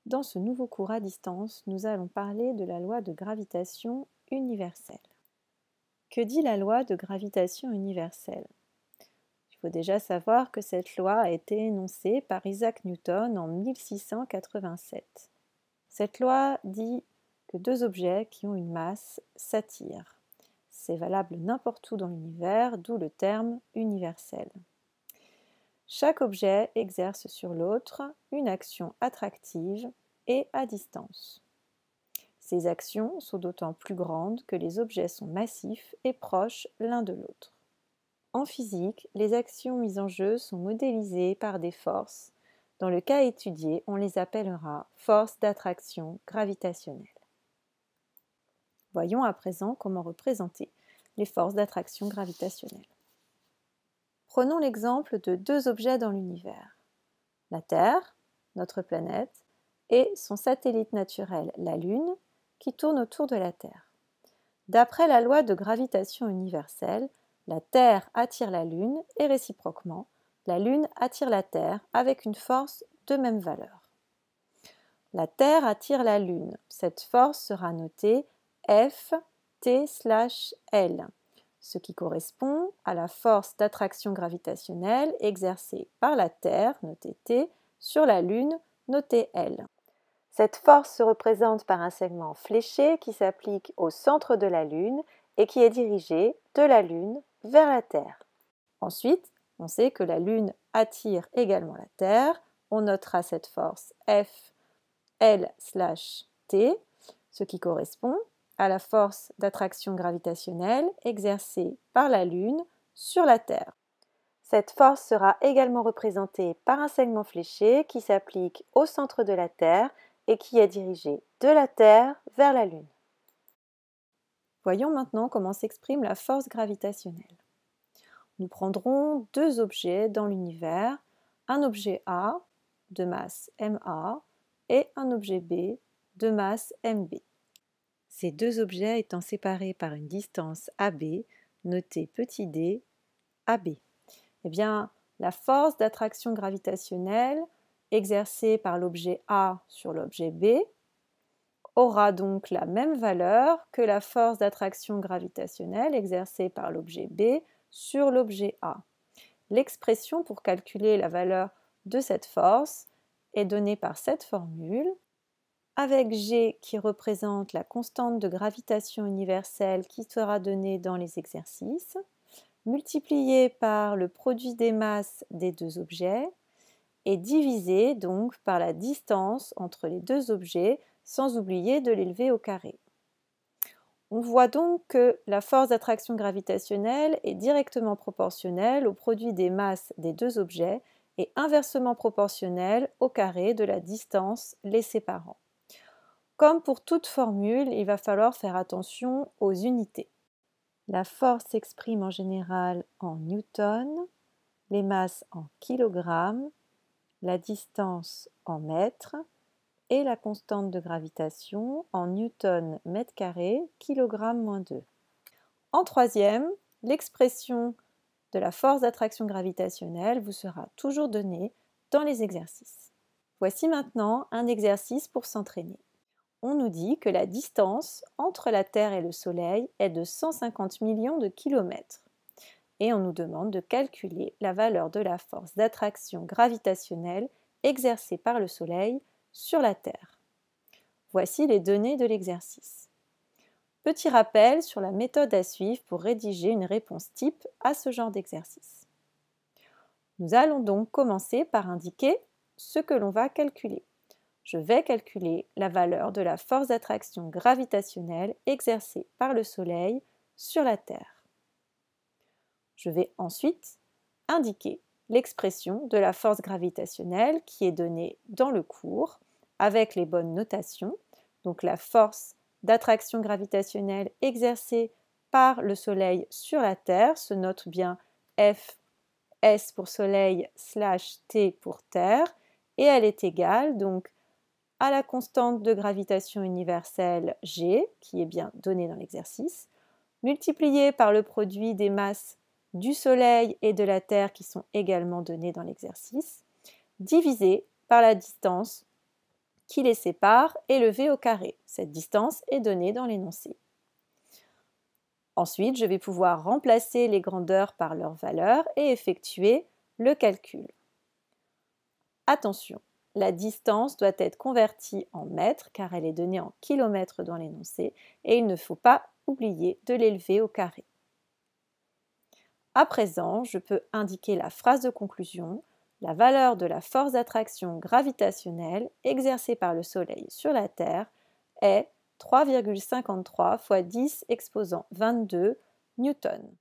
Dans ce nouveau cours à distance, nous allons parler de la loi de gravitation universelle. Que dit la loi de gravitation universelle? Il faut déjà savoir que cette loi a été énoncée par Isaac Newton en 1687. Cette loi dit que deux objets qui ont une masse s'attirent. C'est valable n'importe où dans l'univers, d'où le terme universel. Chaque objet exerce sur l'autre une action attractive et à distance. Ces actions sont d'autant plus grandes que les objets sont massifs et proches l'un de l'autre. En physique, les actions mises en jeu sont modélisées par des forces. Dans le cas étudié, on les appellera forces d'attraction gravitationnelle. Voyons à présent comment représenter les forces d'attraction gravitationnelle. Prenons l'exemple de deux objets dans l'univers. La Terre, notre planète, et son satellite naturel, la Lune, qui tourne autour de la Terre. D'après la loi de gravitation universelle, la Terre attire la Lune et réciproquement, la Lune attire la Terre avec une force de même valeur. La Terre attire la Lune. Cette force sera notée Ft/L, ce qui correspond à la force d'attraction gravitationnelle exercée par la Terre, notée T, sur la Lune, notée L. Cette force se représente par un segment fléché qui s'applique au centre de la Lune et qui est dirigé de la Lune vers la Terre. Ensuite, on sait que la Lune attire également la Terre. On notera cette force F/L/T, ce qui correspond à la force d'attraction gravitationnelle exercée par la Lune sur la Terre. Cette force sera également représentée par un segment fléché qui s'applique au centre de la Terre et qui est dirigé de la Terre vers la Lune. Voyons maintenant comment s'exprime la force gravitationnelle. Nous prendrons deux objets dans l'univers, un objet A de masse ma et un objet B de masse mb. Ces deux objets étant séparés par une distance AB, notée petit d, AB. Eh bien, la force d'attraction gravitationnelle exercée par l'objet A sur l'objet B aura donc la même valeur que la force d'attraction gravitationnelle exercée par l'objet B sur l'objet A. L'expression pour calculer la valeur de cette force est donnée par cette formule, avec G qui représente la constante de gravitation universelle qui sera donnée dans les exercices, multiplié par le produit des masses des deux objets et divisé donc par la distance entre les deux objets sans oublier de l'élever au carré. On voit donc que la force d'attraction gravitationnelle est directement proportionnelle au produit des masses des deux objets et inversement proportionnelle au carré de la distance les séparant. Comme pour toute formule, il va falloir faire attention aux unités. La force s'exprime en général en newtons, les masses en kilogrammes, la distance en mètres et la constante de gravitation en newton mètre carré, kilogramme moins 2. En troisième, l'expression de la force d'attraction gravitationnelle vous sera toujours donnée dans les exercices. Voici maintenant un exercice pour s'entraîner. On nous dit que la distance entre la Terre et le Soleil est de 150 millions de kilomètres. Et on nous demande de calculer la valeur de la force d'attraction gravitationnelle exercée par le Soleil sur la Terre. Voici les données de l'exercice. Petit rappel sur la méthode à suivre pour rédiger une réponse type à ce genre d'exercice. Nous allons donc commencer par indiquer ce que l'on va calculer. Je vais calculer la valeur de la force d'attraction gravitationnelle exercée par le Soleil sur la Terre. Je vais ensuite indiquer l'expression de la force gravitationnelle qui est donnée dans le cours avec les bonnes notations. Donc la force d'attraction gravitationnelle exercée par le Soleil sur la Terre se note bien F, S pour Soleil / T pour Terre et elle est égale donc à la constante de gravitation universelle G, qui est bien donnée dans l'exercice, multipliée par le produit des masses du Soleil et de la Terre qui sont également données dans l'exercice, divisé par la distance qui les sépare est le V au carré. Cette distance est donnée dans l'énoncé. Ensuite, je vais pouvoir remplacer les grandeurs par leurs valeurs et effectuer le calcul. Attention, la distance doit être convertie en mètres car elle est donnée en kilomètres dans l'énoncé et il ne faut pas oublier de l'élever au carré. À présent, je peux indiquer la phrase de conclusion. La valeur de la force d'attraction gravitationnelle exercée par le Soleil sur la Terre est 3,53 fois 10 exposant 22 newtons.